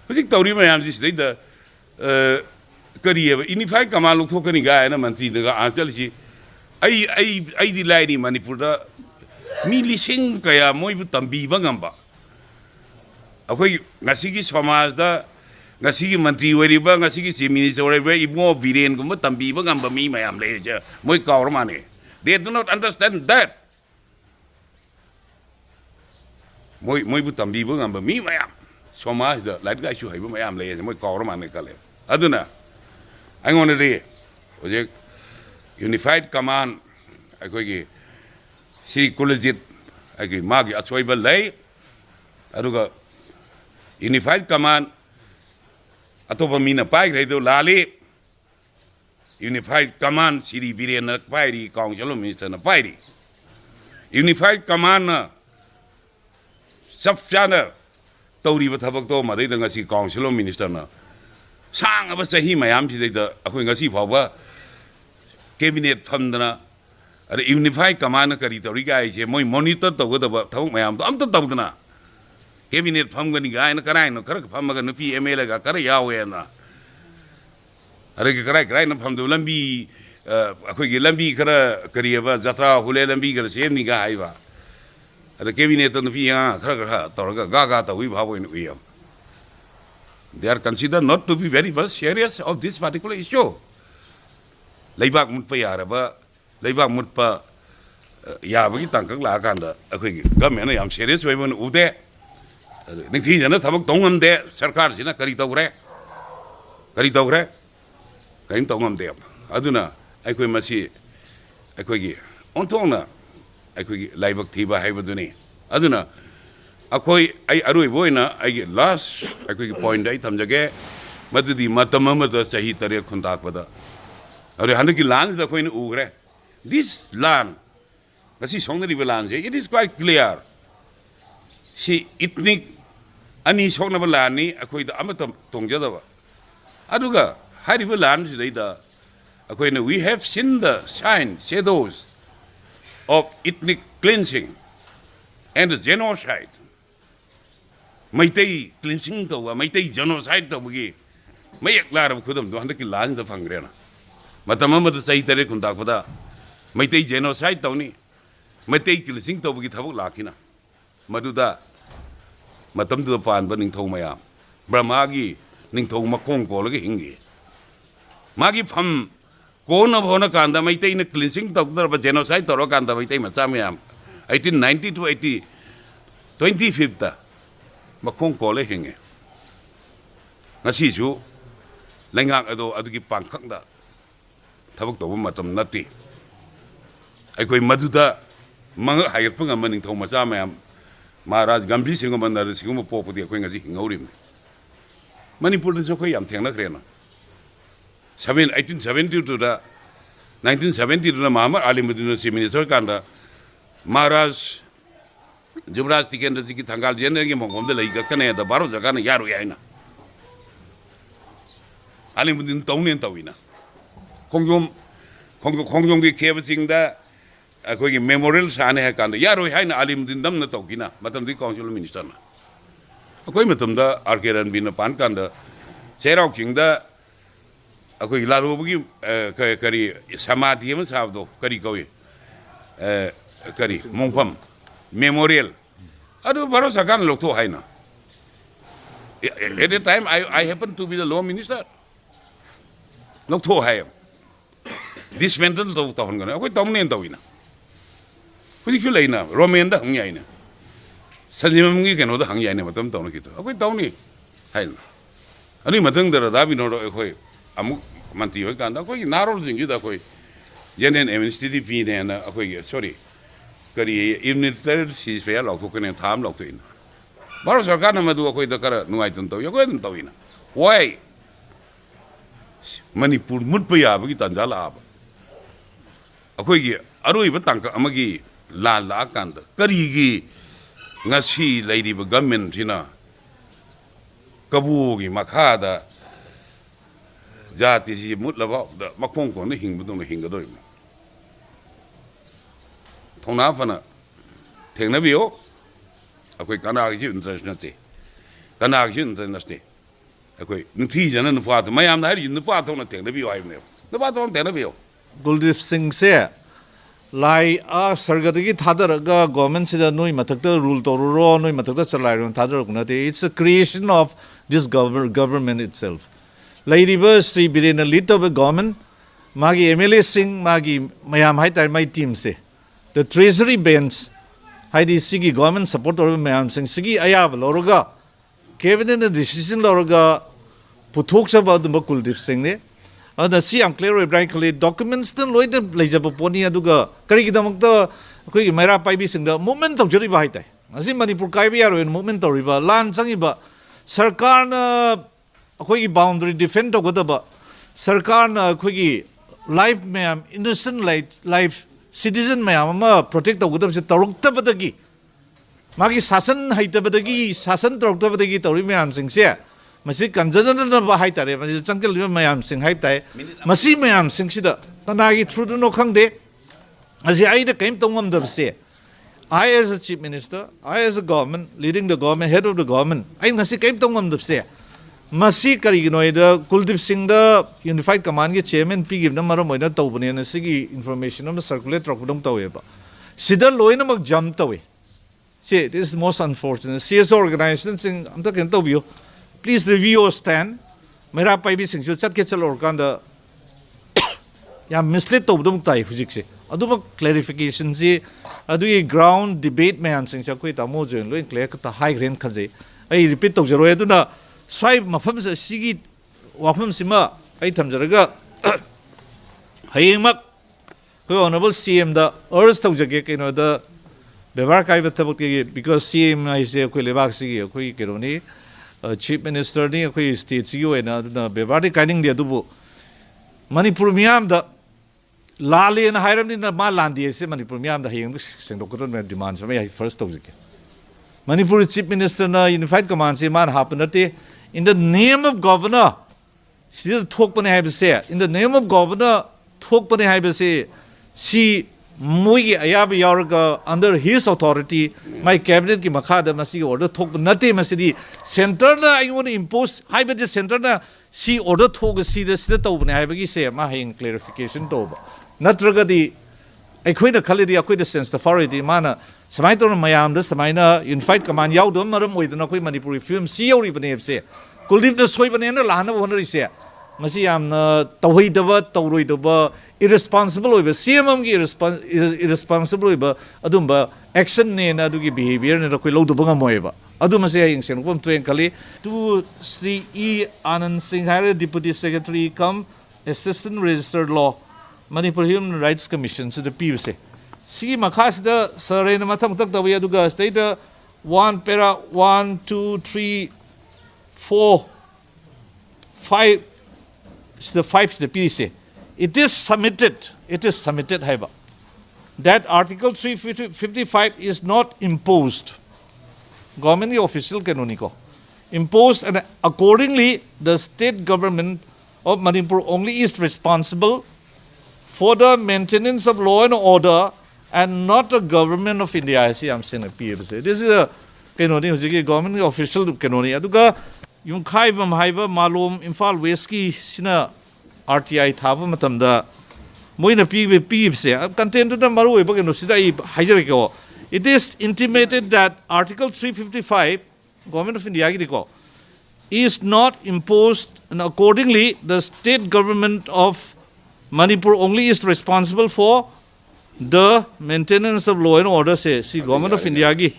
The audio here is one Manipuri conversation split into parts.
hujik tawri mayam ji sidai da kariye unified command lok thokani ga na mantri da ansal ji ai di lai ni Manipur da mi lising kaya moi bu tambi ba ngamba akoi ngasi gi samaj da ngasi gi mantri wari ba ngasi gi chief minister wari ba ibngo viren gum tambi ba ngamba mi mayam le ja moi kawr mane they do not understand that moi bu tambi ba ngamba mi mayam samaj da lai ga chu hai ba mayam le ja moi kawr mane kale aduna I want to say, unified command, I go again. See, collegiate, I go. Magi aswaibal lay. Aduga unified command. Atopa mina pai redo lali. Unified command, Siri Virena Pairi, Council Minister na Pairi. Unified command na Sapchana. Tauri batabakto madai danga si Council Minister na. Sang apa sahi mayam sih itu aku ingat sih bahwa cabinet famdana ada unified command kari tahu riga aja mau monitor tahu tahu mayam tu am tu tahu na cabinet fam gani gaya na karai na karak fam magan nufi ML ga karai ya we na ada karai na fam tu lambi aku ingat lambi kari apa jatra hule lambi kara same ni gaya ba ada cabinet tu nufi ya karak tahu ga tahu ibu bawa ini uyam. They are considered not to be very much serious of this particular issue. Leibak mutpa yaraba, leibak mutpa yabagi tangkak lakan da. Aku ini, kami na yang serious way mana ude. Nanti jana tabak tongam de, sarkar sih na kari tahu re, kari tongam de. Aduna, aku ini masih, aku ini, ontong na, aku ini leibak tiba hai baduni. Aduna. Akoi ai arui boina ai last akoi point ai thamjage madudi matama mata sahi tare khundak pada ore hanu ki land da koi nu ugre this land nasi songri land it is quite clear si ethnic ani songna land ni akoi da amata tongja da aduga hari land si da akoi we have seen the signs shadows of ethnic cleansing and the genocide Maitai cleansing to Maitai genocide to Bugi. May a cloud of Kudam, 200 kilometers of Fangrena. Matamama to say Tere Kundakoda. Maitai genocide Tony. Maitai cleansing to Bugi Tabu Lakina. Maduda Matam to the Pan, burning Tomaya. Bramagi, Ninto Makon Kolagi Hingi. Magi Pam, Kona Honakanda, Maitai in a cleansing to the genocide to Rokanda, Maitai Masamiam. 1890 to 25th. Makong kole hinge. Ngasi ju lengak ado adugi pangkak da. Tabuk tahu matam nati. Aku maduda manga hayat pengaman yang tahu macam yang Maharaj Gambhir Singh mandar Singh mo popo dia aku ngasi ngaurim. Manipur tu aku yang tiang nak rena. 1870 tu dah 1970 tu dah Muhammad Ali Muddin si minister kanda Maharaj Jubraj Tikendra ji ki thangal jender ki mongom de lai gakane da baro jaga na yaro yaina Ali Muddin tawnen tawina kongyom ki kheba singda akoi ki memorial sane ha kan yaro yaina Ali Muddin dam na tawkina matam di council minister na akoi matam da arkeran bin pan kan da serau king da akoi laru bugi kari samadhi ma sabdo kari koi kari mongpam memorial. Aduh, baru sekarang lokto hai na. At the time, I happened to be the law minister. Lokto hai. Dismantle to tahun kan. Aku tahu ni tahu ina. Kau ikut lagi na. Roman dah hangyai na. Sanjima mungi kan ada hangyai na. Matam tahu kita. Aku tahu ni. Hai na. Ani matang dara dah bino aku amuk manti aku kan. Aku narol tinggi dah aku. Jangan administrative fee ni na. Aku sorry. Kari unitary ceasefire law to kene tham law to in. Baru sarkar na madu aku idakar nuai tuntaw. Aku itu tahu ina. Why? Manipur mutpaya bagi tanjala apa? Aku aru iba tangka amagi lala kanda. Kari ngasi lady ba government sina kabugi makada jati si mutlaba makong ko ni hingbudo ni hingador. Thongna fana thengna biyo akoi kana gi international te kana gi international te ꯑꯩꯈꯣꯏ ꯅꯨꯡꯊꯤꯖꯅ ꯅꯨꯄꯥꯗꯣ ꯃꯌꯥꯝꯅ ꯍꯥꯏꯔꯤꯁꯤ ꯅꯨꯄꯥ ꯊꯣꯛꯅ ꯊꯦꯡꯅꯕꯤꯌꯨ ꯍꯥꯏꯕꯅꯦꯕ ꯅꯨꯄꯥ ꯊꯣꯛꯅ ꯊꯦꯡꯅꯕꯤꯌꯨ Guldeep Singh se lai a sargadagi thadaraga government sida noi mathakta rule toruro noi mathakta chalairon thadarakuna it's a creation of this government itself. Lairiba Sri Birena lead of a government magi MLA Singh magi mayam haitai my team se the treasury bench haidi sigi government support or mayam Singh sigi ayab loroga cabinet decision loroga puthok about the Guldeep Singh ne and see I'm clear briefly documents the loid lejaba poni aduga karigidamukta koi mera pai bi singda movement of juri ba haitai asi Manipur kai bi yaro movement of riba lan changiba sarkar na koi boundary defend to godaba sarkar na koi life mayam innocent life citizen mayam ma protect to godaba se tarukta badagi magi sasan haitabadagi sasan tarukta badagi tori mayam sing se masi kanjana ba hai tare masi changkel mayam sing hai tai masi mayam sing sida tanagi through no khangde asi ai da kaim tongam da se I as a chief minister I as a government leading the government head of the government ai ngasi kaim tongam da se masi kari gi noi da Guldeep Singh da unified command ge chairman pi gi na maram moina tawbane na sigi information am circulate rokdom tawe ba sida loina mak jam tawe see this is most unfortunate CS organization sing am ta ken tawbiyo please review your stand. Mera pai bi sing chat ke chal or kanda ya mislead to dum tai physics se aduma clarification se adu ground debate me am sing sa koi ta mo join lo clear ka high rank khaje ai repeat to zero aduna swai mafam se sigi wafam sima ai thamjaraga haymak ko honorable CM da urge to jage ke no da bevar kai batabak because CM I say ko lebak sigi ko keroni chief minister ni koi state CEO na bevadi kaining dia dubu Manipur miam da lali na hairam ni na ma landi se Manipur miam da hing sing doktor me demand sa me first of jike Manipur chief minister na unified command se man happen in the name of governor she thok pane hai se in the name of governor thok pane hai se she Mui ayab yarga under his authority, my cabinet ki makada masi order thok nati masidi center na I want to impose high budget center na si order thok si the state of nabagi say ma hing clarification to natragadi I quit a kalidi I quit the sense the authority mana samaito mayam the samaina unified command yaw dum maram with no kui Manipuri film see ori bane say Guldeep the soy bane na lahana wonari say masi am tawhi daba tawroi daba irresponsible oiba CM gi irresponsible oiba adumba action ne na du gi behavior ne koi lo du banga moiba aduma se ing sen kom train kali to Sri E Anand Singh Hare deputy secretary come assistant registered law Manipur Human Rights Commission so the PUC si makhas da sare na matham tak da ya duga state 1 para 1 2 3 4 5 the 5 the PUC it is submitted haiba that article 355 is not imposed government official canonico imposed and accordingly the state government of Manipur only is responsible for the maintenance of law and order and not the government of India I see I'm saying a PFC this is a canoni government official canoni aduga yung khaibam haiba malum Imphal West ki sina RTI thaba matamda moina PV se content to maruoiba ke no sida I haijare ko it is intimated that article 355 government of India gi ko is not imposed and accordingly the state government of Manipur only is responsible for the maintenance of law and order say see government of India gi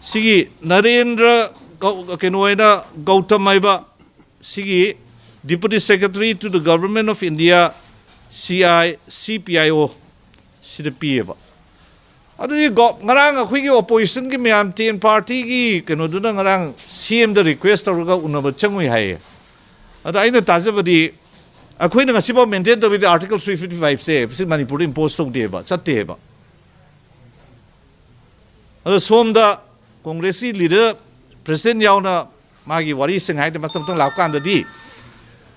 sigi Narendra kenoina Gautam Maiba sigi deputy secretary to the government of India CPIO CPA ba adu go ngarang akhui gi opposition gi myam ten party gi keno du ngarang CM the request ga unaba changui hai adu aina tajabadi akhui na ngasiba maintain the with article 355 say Manipur impose to de ba chatte ba adu somda congressy leader president yauna magi wari sing hai de matam tang laukan da di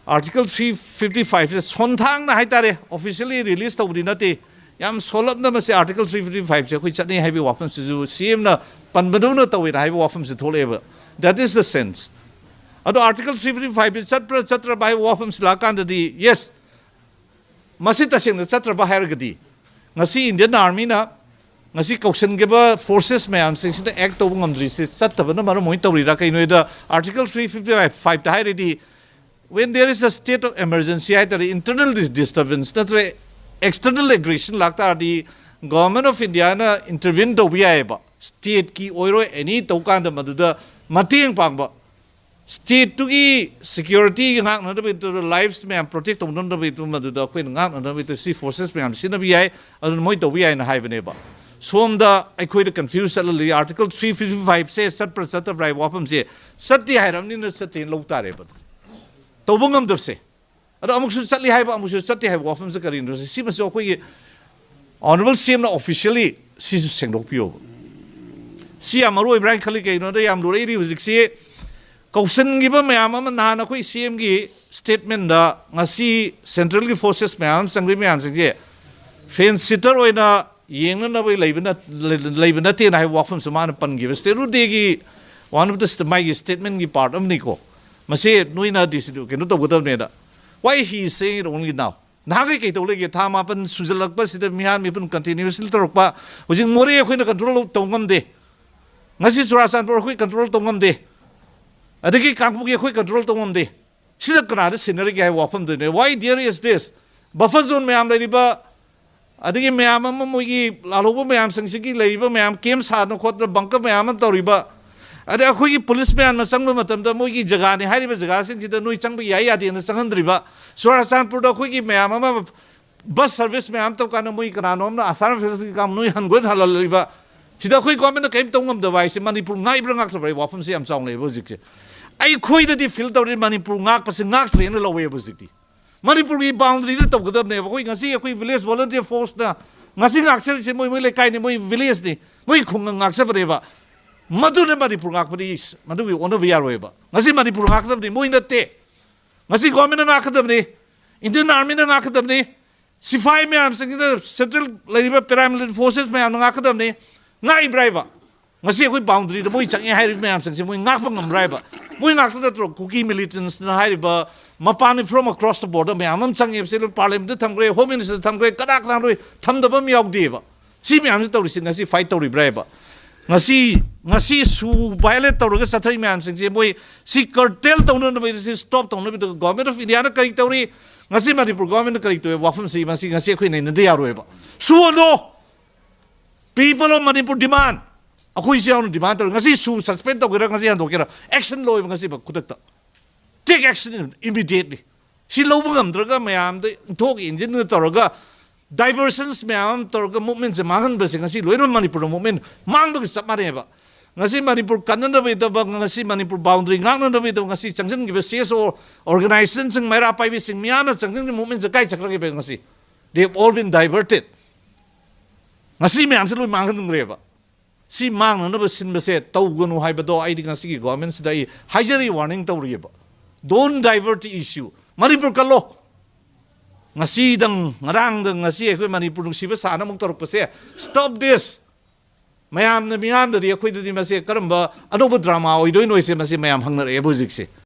article 355 is sontang na haitare officially released to dinati yam solab na se article 355 se koi chatni haibi wafam se CM na panbadu na tawira haibi wafam se tholeba that is the sense ꯑꯗꯣ ꯑꯥꯔꯇꯤꯀꯜ 355 ꯆꯠꯄ꯭ꯔꯥ ꯆꯠꯇ꯭ꯔꯕ ꯍꯥꯏꯕ ꯋꯥꯐꯝꯁꯤ ꯂꯥꯛꯀꯥꯟꯗꯗꯤ ꯌꯦꯁ ꯃꯁꯤ ꯇꯁꯦꯡꯅ ꯆꯠꯇ꯭ꯔꯕ ꯍꯥꯏꯔꯒꯗꯤ ꯉꯁꯤ Indian ꯑꯥꯔꯃꯤꯅ ngasi kaushangeba forces mayam singda act tobu ngamdri se chattabana maram moi tawrira kainoida article 355 ta hairedi when there is a state of emergency either internal disturbance that external aggression lakta di government of India na intervene to bi aiba state ki oiro any tokanda maduda mateng pangba state to gi security ngak na be to lives mayam protect to non be to maduda koi ngak na be to see forces mayam sina bi ai adun moi to bi ai na haibaneba Somda I quite confused article 355 says sat brai wapam se sati hairam ni sati lotare but tobungam dab se ado amuksu satli haiba amuksu sati hai wapam se karin si mas koi honorable CM na officially si sengdok pio si amaruoib rank khali ke no da yam lorei ri hujik se kausan gi ba mayam am na na koi CM gi statement da ngasi central gi forces mayam sangri mayam se fence sitter oina yeng na bai leibna te na wafam samana pangi steru degi one of the my statement gi part am ni ko mase noina disidu ke no to godam ne da why he is saying it only now na ga ke to le ge thama pan sujalak pa sida mihan mi pun continuously torok pa hujing more khoi na control tongam de ngasi surasan por khoi control tongam de adagi kangpu ge khoi control tongam de sida kana da scenery ge wafam de ne why there is this buffer zone me am le ba adagi mayam am moigi laloba mayam sangsigi leiba mayam kem sadna khotna banka mayam toriba ade akhoi police man masangba matamda moigi jaga ne hariba jaga sing jida noi changba yai ade na sanghandriba surasanpur da khoi mayam am bus service mayam to kana moi kana nom na asar philosophy kam noi hangon halaliba sida khoi government kaim tongam da wai se manipur ngai brang ak sabai wafam se am chang le bojik se ai khoi da di feel tori manipur ngak pas ngak train lo we bojik di Manipur ki boundary da to gadab ne koi ngasi koi village volunteer force na ngasi ngakse se moi le kai ne moi village ni moi khung ngakse bare ba madu ne Manipur ngak pari madu wi ono bi yaroi ba ngasi Manipur ngak kadab ni moi na te ngasi government ngak kadab ni Indian army na ngak kadab ni sifai me am sing the central labor paramilitary forces me am ngak kadab ni ngai brai ba ngasi koi boundary da moi chang e hai me am sing se moi ngak pa ngam brai ba moi ngak da tro cookie militants na hai ba Mapani from across the border, me amam changi absolute parliament thamgre home minister thamgre kadak thamgre thamdaba mi yauk deba si me amse tawri ngasi fight tawri braiba ngasi su violate tawri sathai me amse je moi si curtail tawno no si stop tawno bi government of India na kai tawri ngasi Manipur government kai to wafam si ngasi khoi nei nde yaroeba su no people of Manipur demand akoi se on demand tawri ngasi su suspend tawgira ngasi han dokira action loy ngasi ba kudak take action immediately. She lobam draga mayam the talk engine toroga diversions mayam toroga movements magan basing ngasi loiron Manipur movement mang ba samareba ngasi Manipur kananda be da ngasi Manipur boundary ngang na be da ngasi changjan gi CS organizations sing mera pai bi sing miana changjan movement ja kai chakra ge be ngasi they have all been diverted ngasi mayam se loi mang ngreba si mang na ba sin ba se tau ganu hai ba do ai ngasi gi government dai hajari warning tawrieba don't divert the issue. Manipur kalo. Ngasi dang ngarang dang ngasi ekoi Manipur nung siba sana mong torok pa siya. Stop this. Mayam na miyam da di ekoi da di masi karamba ano ba drama o idoy no isi masi mayam hang na ebo ziksi.